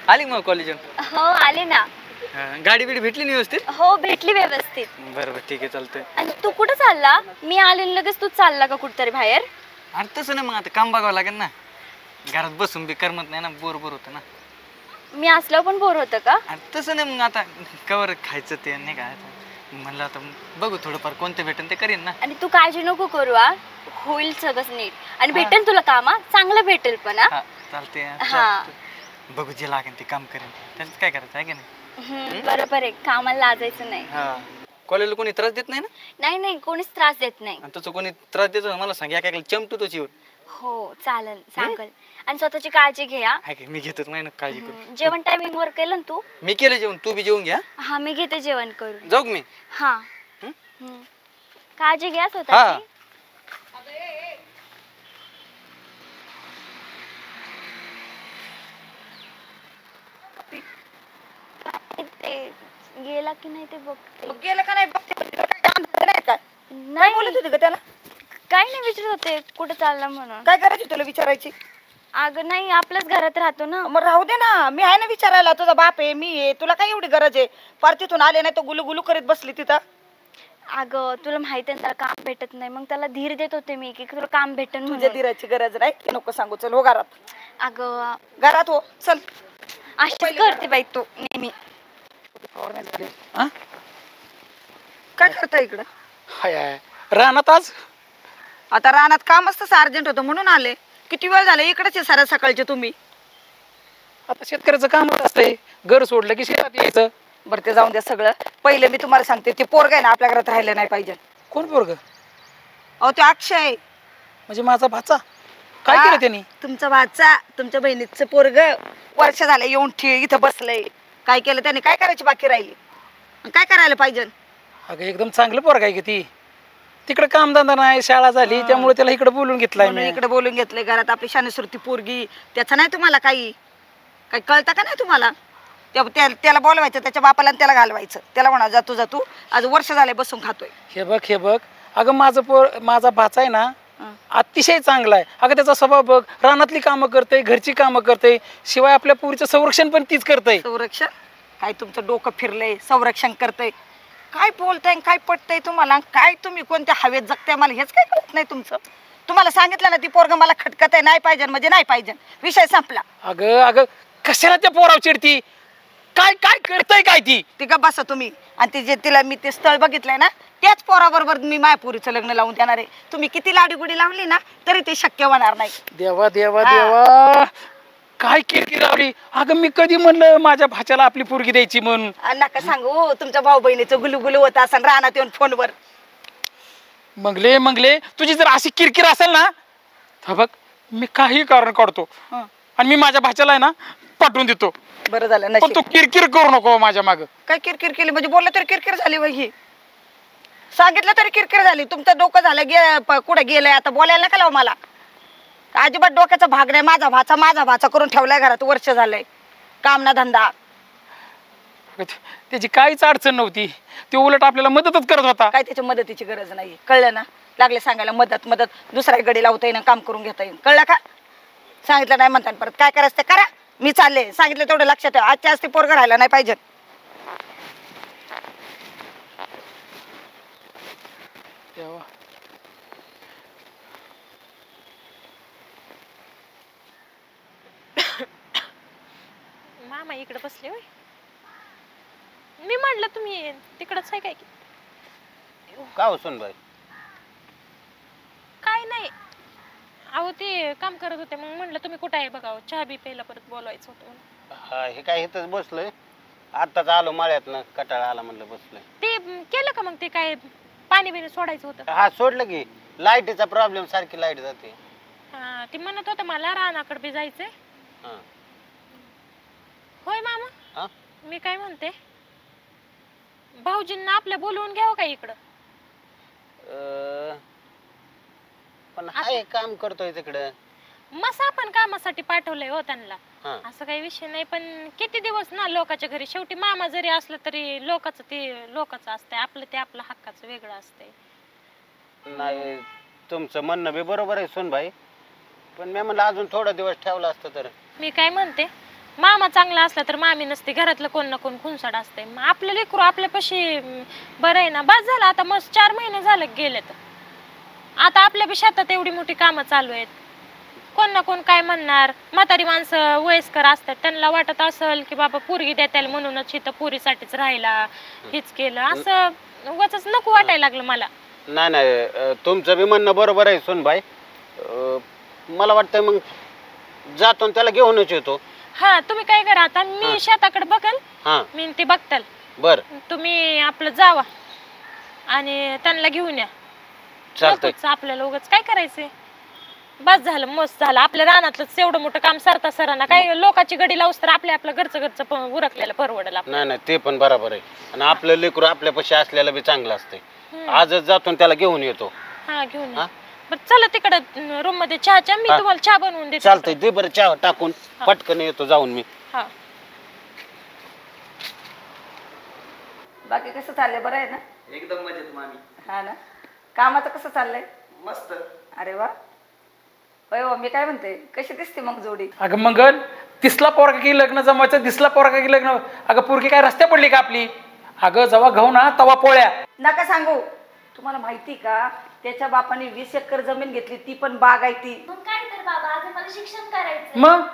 आली मग कॉलेजून? हो आले ना. गाडी बिडी भेटली नाही व्यवस्थित? हो भेटली व्यवस्थित. बरोबर ठीक आहे चालतंय. आणि तू कुठं चालला? मी आले लगेच तू चालला का कुठतरी बाहेर? अरे तसं नाही, मग आता काम बघावं लागेल ना, घरात बसून बी करमत नाही ना, बोर होतं ना. मी असल्यावर पण बोर होतं का? अरे तसं नाही, मग आता कवर खायचं ते नाही काय, म्हणलं आता बघू थोडंफार कोणतं भेटेन ते करीन ना. आणि तू काळजी नको करू, होईल सगळं नीट. आणि भेटेल तुला काम, चांगलं भेटेल पण. चालते. हा बघू जे लागेल ते काम करेन, त्याच्यात काय करायचं आहे की नाही. बरोबर आहे, कामाला लाजायचं नाही. हा कॉलेजला कोणी त्रास देत नाही ना? नाही नाही, कोणीच त्रास देत नाही. आणि तसं कोणी त्रास देतो मला सांग, एका चमटू तो जीवन. हो चालेल सांगल. आणि स्वतःची काळजी घे. मी घेतच नाही ना काळजी करू. जेवण टायमिंग वर केलं ना तू? मी केलं जेवण, तू बी जेवून घ्या. हा मी घेते जेवण करून. जाऊ मी. हा काळजी घ्या स्वतःची. गेला की नाही ते बघते. गेलं का नाही बघते. नाही बोलत होती का त्याला? काय नाही विचारत होते कुठे चालला म्हणून. काय करायची तुला विचारायची? अगं नाही, आपल्याच घरात राहतो ना. मग राहू दे ना, मी आहे ना विचारायला. तुझा बाप आहे, मी आहे, तुला काय एवढी गरज आहे? पार तिथून आले नाही तर गुलू गुलू करीत बसली तिथं. अगं तुला माहिती आहे त्याला काम भेटत नाही, मग त्याला धीर देत होते मी की तुला काम भेटन. तुझ्या धीराची गरज नाही, नको सांगू. चल हो घरात. अगं घरात हो चल. अशीच करते बाई तू नेहमी. काय करता इकडं? हाय रानात आज. आता रानात काम असतं, अर्जंट होतं म्हणून आले. किती वेळ झाला इकडेच आहे साऱ्या सकाळचे तुम्ही. आता शेतकऱ्याचं काम असतंय, घर सोडलं की शेतात यायचं. बरं ते जाऊन द्या सगळं. पहिले मी तुम्हाला सांगते, ते पोरग आहे ना आपल्या घरात राहिलं नाही पाहिजे. कोण पोरग? अहो ते अक्षय. म्हणजे माझा भाचा. काय केलं त्यांनी? तुमचा भाचा, तुमच्या बहिणीचं पोरग वर्ष झालं येऊन इथं बसलंय. काय केलं त्याने? काय करायची बाकी राहिली? काय करायला पाहिजे? अगं एकदम चांगलं पोरग आहे की ती. तिकडे कामधंदा नाही, शाळा झाली, त्यामुळे त्याला इकडे बोलून घेतलाय मी. इकडे बोलून घेतलंय. घरात आपली शानेसुरती पोरगी, त्याचं नाही तुम्हाला काही कळतं का नाही तुम्हाला? त्याला बोलवायचं, त्याच्या बापाला त्याला घालवायचं. त्याला म्हणा जातू जातू, आज वर्ष झाले बसून खातोय. हे बघ अगं माझा भाचा आहे ना, अतिशय चांगला आहे. अगं त्याचा स्वभाव बघ, रानातली कामं करते, घरची कामं करते, शिवाय आपल्या पुरीचं संरक्षण पण तीच करते. संरक्षण? काय तुमचं डोकं फिरलंय? संरक्षण करतय? काय बोलताय, काय पटतंय तुम्हाला? काय तुम्ही कोणत्या हवेत जगताय? मला हेच काय कळत नाही तुमचं. तुम्हाला सांगितलं ना, ती पोरग मला खटकत आहे, नाही पाहिजे म्हणजे नाही पाहिजे, विषय संपला. अगं कशाला त्या पोराव चिडती? काय करतय काय ती का बसा तुम्ही. आणि ती जे तिला मी ते स्थळ बघितलंय ना, त्याच पोराबरोबर मी मायपुरीचं लग्न लावून देणार आहे. तुम्ही किती लाडीगुडी लावली ना तरी ते शक्य होणार नाही. देवा देवा देवा, काय किरकिर लावली. अगं मी कधी म्हणलं माझ्या भाच्याला आपली पोरगी द्यायची म्हणून? नका सांगू, तुमच्या भाऊ बहिणीचं गुलुगुलू होत असं रानात येऊन फोनवर. मंगले तुझी जर अशी किरकिर असेल ना, तर बघ मी काही कारण काढतो आणि मी माझ्या भाच्याला आहे ना पाठवून देतो. बरं झालं पण तू किरकिर करू नको माझ्या माग. काय किरकिर केली म्हणजे? बोललं तरी किरकिर झाली वही, सांगितलं तरी किरकिर झाली. तुमचं डोकं झालं कुठे गेलंय आता? बोलायला नका लावू मला. अजिबात डोक्याचा भाग नाही. माझा भाचा करून ठेवलाय घरात, वर्ष झालंय. काम ना धंदा. त्याची काहीच अडचण नव्हती, ते उलट आपल्याला मदतच करत होता. काय त्याच्या मदतीची गरज नाही, कळलं ना? लागले सांगायला मदत दुसऱ्या गडी लावता येईन, काम करून घेता येईल, कळलं का? सांगितलं नाही म्हणता परत काय करायचं ते करा. मी चालले, सांगितलं तेवढं लक्षात ठेवा. आजच्या आज ते पोरगं राहायला नाही पाहिजे. मामा इकडे बसले होय. मी म्हटलं तुम्ही तिकडच आहे काय? का हो सुनबाई? काय नाही, अहो ते काम करत होते, मग म्हटलं तुम्ही कुठे आहे बघावं, चहा बी प्यायला परत बोलवायचं होतं. हा हे काय इथंच बसलोय, आत्ताच आलो मळ्यातनं, कटाळा आला म्हणलं बसलोय. ते केलं का मग? ते काय पाणी बिणी सोडायचं होतं? हा सोडलं की, लाईटीचा प्रॉब्लेम, सारखी लाईट जाते. हा ती म्हणत होतं मला रानाकडे बी जायचंय. होय मामा, मी काय म्हणते, भाऊजींना आपल्या बोलवून घ्यावं का इकडं? पण हाय काम करतोय तिकडं. मसा आपण कामासाठी पाठवलंय हो त्यांना, असं काही विषय नाही. पण किती दिवस ना लोकांच्या घरी, शेवटी मामा जरी असलं तरी लोकांचं ते लोकांचं असतंय, आपलं ते आपलं हक्काचं वेगळं असतंय. नाही तुमचं म्हणणं बी बरोबर आहे सुनबाई, पण मी म्हणलं अजून थोडा दिवस ठेवला असतं तर. मी काय म्हणते, मामा चांगला असला तर मामी नसते, घरातलं कोण ना कोण खुनसाड असते. मग आपलं लेकरू आपल्यापाशी बरं आहे ना. बस झालं आता, मस्त 4 महिने झाले गेले तर आता आपल्या बी शेतात एवढी मोठी कामं चालू आहेत. कोण ना कोण काय म्हणणार. म्हातारी माणसं वयस्कर असतात, त्यांना वाटत असेल की बाबा पोरगी देताल म्हणूनच इथं पोरीसाठीच राहिला, हेच केलं, असं उगाचच नको वाटायला लागलं मला. नाही नाही, तुमचं बी म्हणणं बरोबर आहे सुनबाई. मला वाटतं मग जातो आणि त्याला घेऊनच येतो. हा, तुम्ही काय करा आता, मी शेताकडे बघल, हा मी ते बघताल. बर, तुम्ही आपलं जावा आणि त्यांना घेऊन या. चालतंय. नकोच आपल्याला उगाच काय करायचंय. बस झालं, मस्त झालं. आपल्या रानातलंच एवढं मोठं काम सरता सरांना काय लोकांची गडी लावूस तर आपलं घरचं उरकलेलं परवडेल. नाही नाही, ते पण बरोबर आहे. आणि आपलं लेकरू आपल्यापाशी असलेलं बी चांगलं असतंय. आजच जातो आणि त्याला घेऊन येतो. हा, घेऊन या. बरं चला तिकडं रूम मध्ये चहाच्या, मी तुम्हाला चहा बनवून देते. चालतंय, दे बरं चहा टाकून, पटकन येतो जाऊन मी. हा. बाकी कसं चाललंय? बरं आहे ना? एकदम मजेत मामी. हा ना. कामाचं कसं चाललंय? मस्त. अरे वा. होय हो, मी काय म्हणते, कशी दिसते मग जोडी? अगं मंगल, दिसला पोरगा की लग्न जमायचं, दिसला पोरगा की लग्न. अगं पोरगी काय रस्त्या पडली का आपली? अगं जेव्हा गहू ना तवा पोळ्या. नका सांगू. तुम्हाला माहिती का, त्याच्या बापाने 20 एकर जमीन घेतली, ती पण बाग आहे ती. मग काय तर बाबा, आज मला शिक्षण करायचं मग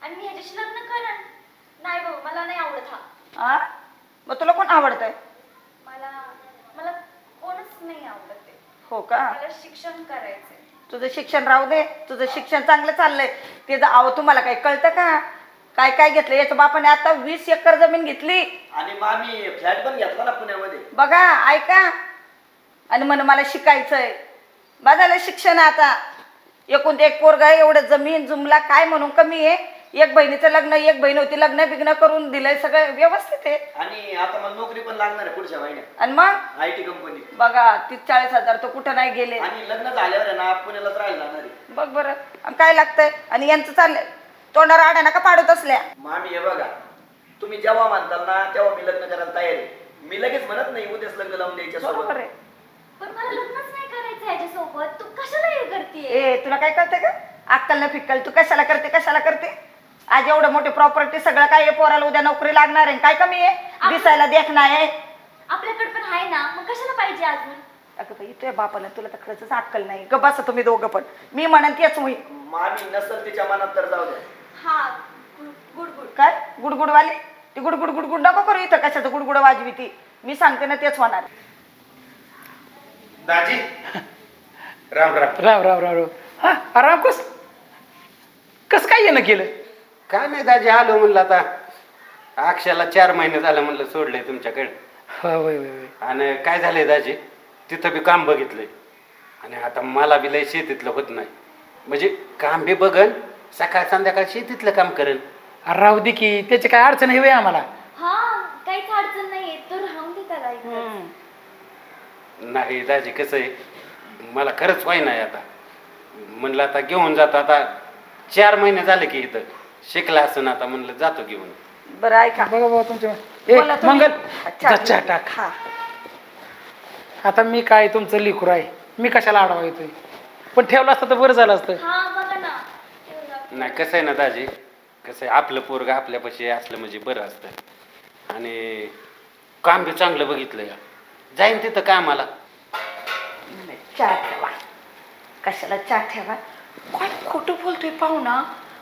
आणि मी ह्याच्याशी लग्न करण. नाही बाबा, मला नाही आवडत हा. हा, मग तुला कोण आवडतंय? मला मला कोणच नाही आवडत आहे. हो का? मला शिक्षण करायचंय. तुझं शिक्षण राहू दे, तुझं शिक्षण चांगलं चाललंय. ते अहो, तुम्हाला काही कळतं का? काय काय घेतलं याच्या बापाने? आता 20 एकर जमीन घेतली आणि मामी फ्लॅट पण घेतला ना पुण्यामध्ये. बघा, ऐका. आणि म्हण मला शिकायचंय. बाजाला शिक्षण आता एकूण एक पोरगा, एवढं जमीन जुमला, काय म्हणून कमी आहे? एक बहिणीचं लग्न, एक बहीण होती, लग्न बिग्न करून दिलंय, सगळं व्यवस्थित आहे. आणि आता मला नोकरी पण लागणार आहे पुढच्या महिन्यात, आणि मग IT कंपनीत. बघा, 30-40 तर कुठं नाही गेले. आणि लग्न झाल्यावर आहे ना पुण्यालाच राहायला जाणार आहे. बघ बरं, आणि काय लागतंय? आणि यांचं चाललंय तोंडावर आड्या नका पाडत असल्या. मामी हे बघा, तुम्ही जेव्हा म्हणताल ना तेव्हा मी लग्न करायला तयार आहे. मी लगेच म्हणत नाही उद्याच लग्न लावून द्यायच्या सोबत. बरोबर आहे. पण मला लग्नच नाही करायचं ह्याच्यासोबत. तू कशाला हे करतेय? ए, तुला काय कळते का? अक्कल ना फिक्कल, तू कशाला करते, कशाला करते? आज एवढं मोठी प्रॉपर्टी, सगळं काय आहे, पोराला उद्या नोकरी लागणार आहे, काय कमी आहे? दिसायला देखणं आहे. आपल्याकडे पण आहे ना, मग कशाला पाहिजे अजून? अगं बाई, तुझ्या बापाला तुला तर खरंच अक्कल नाही. ग बसा तुम्ही दोघं पण. मी म्हणन तेच होईल. मामी नसल तिच्या मनात तर जाऊ द्या. हा, गुड गुड. काय गुडगुडवाली? ती गुडगुड गुडगुड नको करू इथं. कशाचं गुडगुड वाजवी ती? मी सांगते ना, तेच होणार. दाजी, राम राम. राम राम राम राम. हा, आराम कस काय येणं केलं? काय नाही दाजी, आलो म्हणलं आता. अक्षयाला 4 महिने झालं म्हणलं सोडलंय तुमच्याकडे. होय होय होय. आणि काय झालंय दाजी, तिथं बी काम बघितलंय. आणि आता मला बी लय शेतीतलं होत नाही. म्हणजे काम बी बघन, सकाळ संध्याकाळ शेतीतलं काम करेन. अरे राहू दे की, त्याची काय अडचण हवी आम्हाला. हा, काहीच अडचण नाहीये, तर राहून दे त्याला इथं. नाही दाजी, कसं आहे, मला खरंच व्हाय नाही आता. म्हणलं आता घेऊन जातो. आता 4 महिने झाले की इथं शिकला असं, आता म्हणलं जातो घेऊन. बरं ऐका. बघा बाबा तुमच्या ए बोला तुम्ही. मंगल, अच्छा, जा चहा टाक. हा. आता मी काय तुमचं लिखूर आहे, मी कशाला आडवा येतोय? पण ठेवलं असतं तर बरं झालं असतं. हा, बघा ना. नाही, कसं आहे ना दाजी, कसं आहे, आपलं पोरग आपल्यापाशी असलं म्हणजे बरं असतं. आणि काम बी चांगलं बघितलं या, जाईन तिथं कामाला. चहा ठेवा. कशाला चहा ठेवा? काय खोटं बोलतोय पाहुणा?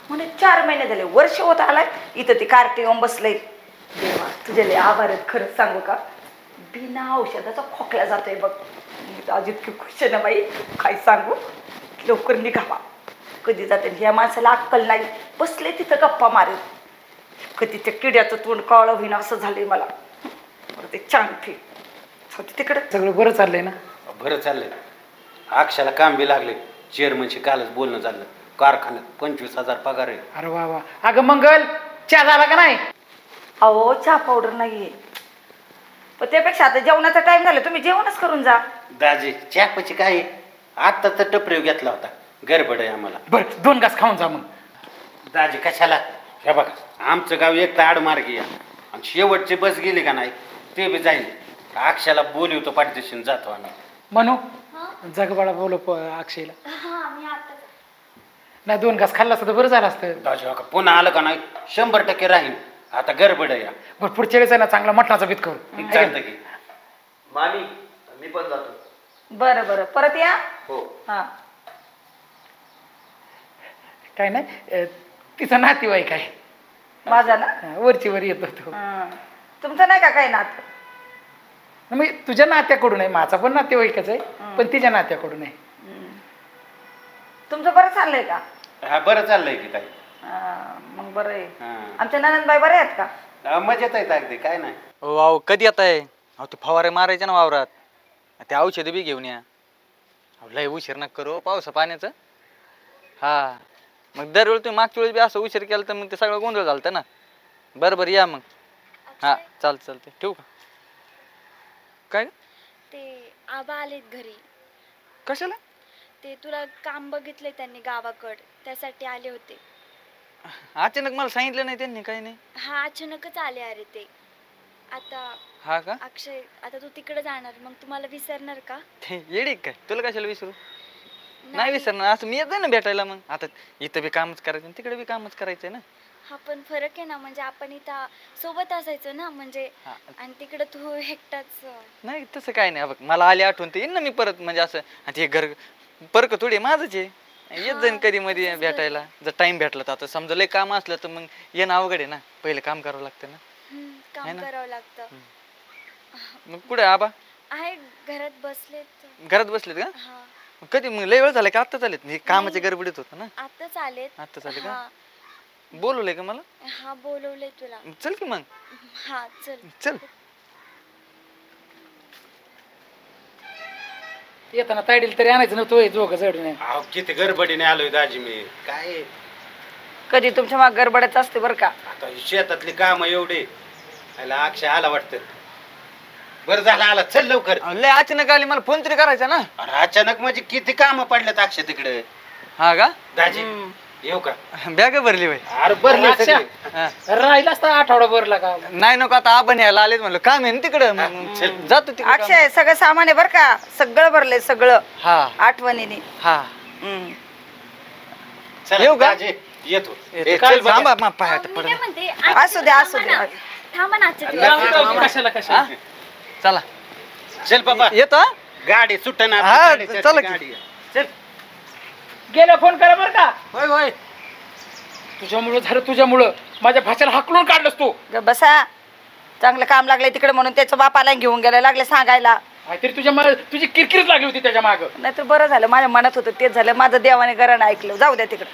म्हणे 4 महिने झाले, वर्ष होत आलाय इथं ती कार्टी येऊन बसलंय. देवा, तुझे लय आभार आहेत. खरंच सांगू का, बिना औषधाचा खोकला जातोय बघ. मी आज इतकी खुश आहे ना बाई, काय सांगू. लवकर निघावा. कधी जाते ह्या माणसाला अक्कल नाही. बसले तिथं गप्पा मारेल. कधी त्या किड्याचं तोंड काळं होईन असं झालंय मला. ते चांगली तिकडे सगळं बरं चाललंय ना? बरं चाललंय. अक्षाला काम बी लागले. चेअरमनशी कालच बोलणं झालं. कारखान्यात 25,000 पगार आहे. अरे वा वा. अगं मंगल, चहा झाला का नाही? अहो, चहा पावडर नाहीये. पण त्यापेक्षा आता जेवणाचा टाइम झाला, तुम्ही जेवणच करून जा. दाजी, चहापाची काय आहे? आता तर टपरेव घेतला होता. गडबड आहे आम्हाला. बरं, 2 घास खाऊन जा मग. दाजी कशाला? हे बघा, आमचं गाव एक तर आडमार्गी आहे. आणि शेवटची बस गेली का नाही, ते बी जाईल. अक्षाला बोलवतो, पाठदिशीन जातो आम्ही. म्हणू जगबाळा बोलो अक्षयला. हा, मी आता नाही 2 घास खाल्ला असतं तर बरं झालं असतं. दाजी का पुन्हा आलं का नाही 100% राहील. आता गडबड आहे या. बरं पुढच्या वेळेस आहे ना चांगला मटणाचा बीत करू. चालतं की. मामी मी पण जातो. बरं बरं परत या. हो. हा काय नाही तिचा नातेवाईक आहे. माझा ना. वरची वर येतो तो. तुमचं नाही का काही नात? मग तुझ्या नात्याकडून आहे, माझा पण नातेवाईकच आहे पण तिच्या नात्याकडून आहे. तुमचं बरं चाललंय का? हा बरं चाललंय की ताई. मग बरं आहे. हा. आमच्या ननंदबाई बरे आहेत का? मजेत आहेत अगदी काय नाही. हो अहो कधी येत आहे? अहो ते फवारे मारायचे ना वावरात, ते औषध बी घेऊन या. अहो लय उशीर नका करू पावसा पाण्याचं. हा मग दरवेळी तुम्ही मागच्या वेळेस बी असं उशीर केला तर मग ते सगळं गोंधळ झालतं ना. बरं बरं या मग. हा चालते ठेवू का? काय ते आबा आलेत घरी. कशाला? ते तुला काम बघितले त्यांनी गावाकड, त्यासाठी आले होते. अचानक मला सांगितलं नाही त्यांनी काही नाही. हा अचानकच आले अरे ते. आता हा का? अक्षय आता तू तिकडे जाणार, मग तुम्हाला विसरणार का? ते येडी काय तुला कशाला विसरू? नाही विसरणार. असं मी येत ना भेटायला. मग आता इथं बी कामच करायचं तिकडे बी कामच करायचंय ना. हा पण फरक आहे ना, म्हणजे आपण इथं सोबत असायचं ना, म्हणजे आणि तिकडे तू एकटाच. नाही तसं काय नाही. बघ मला आली आठवण तर येईन ना मी परत. म्हणजे असं आता हे घर परक थोडी माझंच आहे. येत जाईन कधी मध्ये भेटायला जर टाइम भेटला तर. आता समजा लय काम असलं तर मग येणं अवघड आहे ना. पहिले काम करावं लागतं ना. काम करावं लागतं. मग कुठे आबा? आहे घरात बसलेत. घरात बसलेत का? हा कधी मग लय वेळ झाला का? आत्ताच आलेत? हे कामाच्या गडबडीत होतं ना. आताच आलेत. आत्ताच आले का? हा बोलवलंय का मला? हा बोलवलंय तुला. चल की मग. हा चल चल. येताना तायडील तरी आणायचं नव्हतं दोघं जड नाही. अहो किती गडबडीने आलोय दाजी मी. काय कधी तुमच्या माग गडबडच असते बरं का. आता शेतातली काम एवढे. याला अक्षय आला वाटतं. बरं झालं आला. चल लवकर. अहो, लय अचानक आली. मला फोन तरी करायचा ना. अरे अचानक म्हणजे किती काम पडलेत अक्षय तिकडे. हा का? दाजी येऊ का? बॅग भरली बाई. अरे बरं अच्छा. राहिला असता आठवडा भरला का? नाही नको आता आपण यायला आलेत म्हणलं काम आहे ना तिकडं. चल. जातो तिकडे. अक्षय सगळं सामान आहे बरं का. सगळं भरलंय सगळं हा आठवणीने. हा चल येऊ का? दाजी येतो. चल थांबा मग पाय मी काय म्हणते, असू दे असू दे. थांबा ना आजच्या दिवस. जाऊ दे, कशाला कशाला. चला चल बाबा. येतो हा? गाडी सुटणार. हा, चला की. गाडी चल. गेल्या फोन करा बरं का. होय होय. तुझ्यामुळं झालं, तुझ्यामुळं माझ्या भाच्याला हाकलून काढलंस तू. ग बसा. चांगलं काम लागलंय तिकडे म्हणून त्याच्या बापाला घेऊन गेला लागले सांगायला. काहीतरी तुझी किरकिरीच लागली होती त्याच्या मागं. नाहीतर बरं झालं. माझ्या मनात होतं तेच झालं. माझं देवाने गरण ऐकलं. जाऊ द्या तिकडे.